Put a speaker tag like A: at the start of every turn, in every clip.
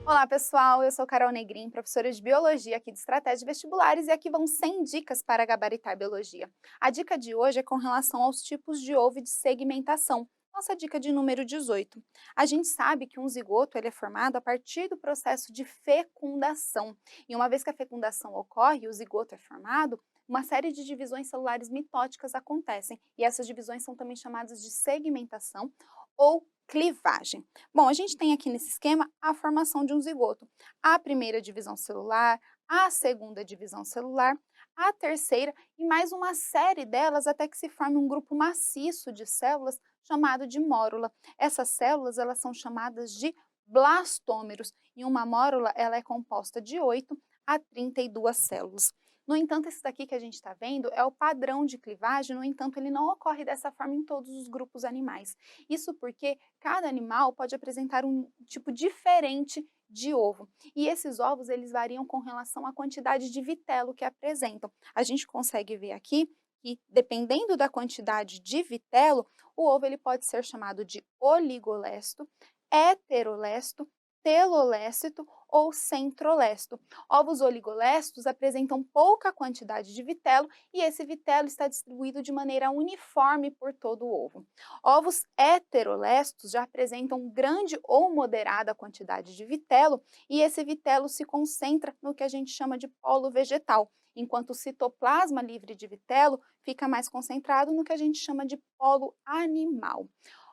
A: Olá, pessoal! Eu sou Carol Negrin, professora de Biologia aqui de Estratégia Vestibulares, e aqui vão 100 dicas para gabaritar Biologia. A dica de hoje é com relação aos tipos de ovo e de segmentação. Nossa dica de número 18. A gente sabe que um zigoto ele é formado a partir do processo de fecundação. E uma vez que a fecundação ocorre e o zigoto é formado, uma série de divisões celulares mitóticas acontecem. E essas divisões são também chamadas de segmentação ou clivagem. Bom, a gente tem aqui nesse esquema a formação de um zigoto. A primeira divisão celular, a segunda divisão celular, a terceira e mais uma série delas até que se forme um grupo maciço de células chamado de mórula. Essas células elas são chamadas de blastômeros e uma mórula ela é composta de 8 a 32 células. No entanto, esse daqui que a gente está vendo é o padrão de clivagem, no entanto, ele não ocorre dessa forma em todos os grupos animais. Isso porque cada animal pode apresentar um tipo diferente de ovo. E esses ovos, eles variam com relação à quantidade de vitelo que apresentam. A gente consegue ver aqui que, dependendo da quantidade de vitelo, o ovo ele pode ser chamado de oligolesto, heterolesto, telolécito ou centrolesto. Ovos oligolestos apresentam pouca quantidade de vitelo e esse vitelo está distribuído de maneira uniforme por todo o ovo. Ovos heterolestos já apresentam grande ou moderada quantidade de vitelo e esse vitelo se concentra no que a gente chama de polo vegetal, enquanto o citoplasma livre de vitelo fica mais concentrado no que a gente chama de polo animal.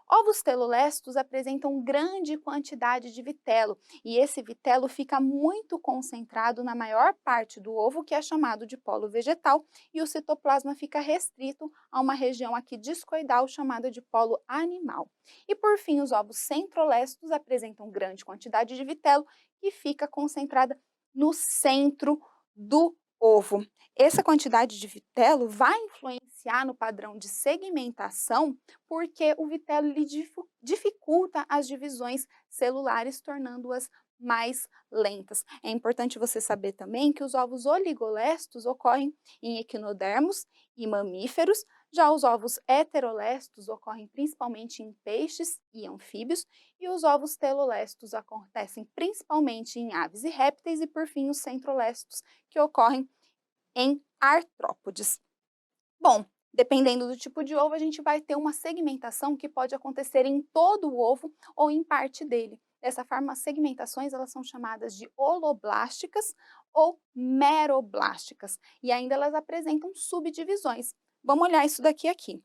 A: Ovos telolestos apresentam grande quantidade de vitelo e esse vitelo fica muito concentrado na maior parte do ovo, que é chamado de polo vegetal, e o citoplasma fica restrito a uma região aqui discoidal chamada de polo animal. E por fim, os ovos centrolestos apresentam grande quantidade de vitelo que fica concentrada no centro do ovo. Essa quantidade de vitelo vai influenciar no padrão de segmentação porque o vitelo ele dificulta as divisões celulares, tornando-as mais lentas. É importante você saber também que os ovos oligolestos ocorrem em equinodermos e mamíferos, já os ovos heterolestos ocorrem principalmente em peixes e anfíbios, e os ovos telolestos acontecem principalmente em aves e répteis, e por fim os centrolestos, que ocorrem em artrópodes. Bom, dependendo do tipo de ovo, a gente vai ter uma segmentação que pode acontecer em todo o ovo ou em parte dele. Dessa forma, as segmentações elas são chamadas de holoblásticas ou meroblásticas, e ainda elas apresentam subdivisões. Vamos olhar isso daqui aqui.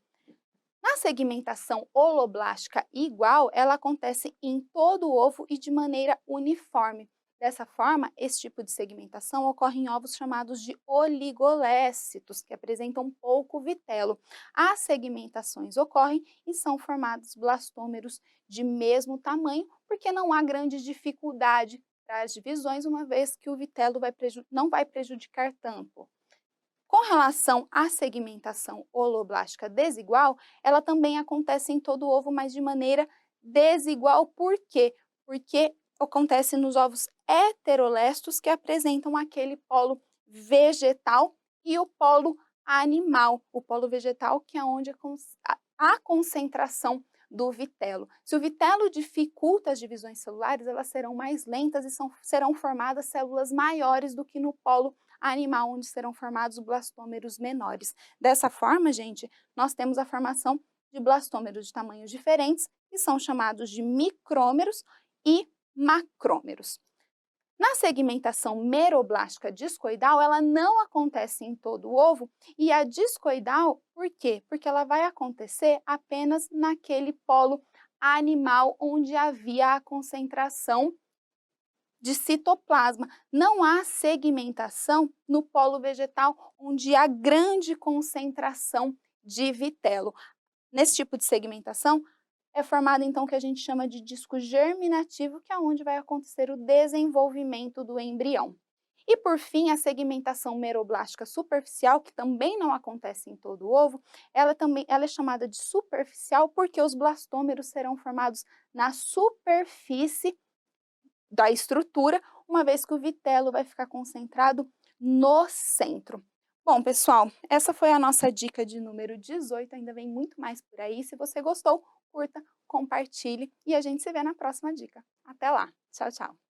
A: Na segmentação holoblástica igual, ela acontece em todo o ovo e de maneira uniforme. Dessa forma, esse tipo de segmentação ocorre em ovos chamados de oligolécitos, que apresentam pouco vitelo. As segmentações ocorrem e são formados blastômeros de mesmo tamanho, porque não há grande dificuldade para as divisões, uma vez que o vitelo não vai prejudicar tanto. Com relação à segmentação holoblástica desigual, ela também acontece em todo o ovo, mas de maneira desigual. Por quê? Porque acontece nos ovos heterolestos, que apresentam aquele polo vegetal e o polo animal. O polo vegetal, que é onde a concentração do vitelo. Se o vitelo dificulta as divisões celulares, elas serão mais lentas e serão formadas células maiores do que no polo animal, onde serão formados blastômeros menores. Dessa forma, gente, nós temos a formação de blastômeros de tamanhos diferentes, que são chamados de micrômeros e macrômeros. Na segmentação meroblástica discoidal, ela não acontece em todo o ovo, e a discoidal, por quê? Porque ela vai acontecer apenas naquele polo animal onde havia a concentração de citoplasma. Não há segmentação no polo vegetal, onde há grande concentração de vitelo. Nesse tipo de segmentação, é formado então o que a gente chama de disco germinativo, que é onde vai acontecer o desenvolvimento do embrião. E por fim, a segmentação meroblástica superficial, que também não acontece em todo o ovo, ela é chamada de superficial porque os blastômeros serão formados na superfície da estrutura, uma vez que o vitelo vai ficar concentrado no centro. Bom, pessoal, essa foi a nossa dica de número 18, ainda vem muito mais por aí. Se você gostou, curta, compartilhe e a gente se vê na próxima dica. Até lá, tchau, tchau!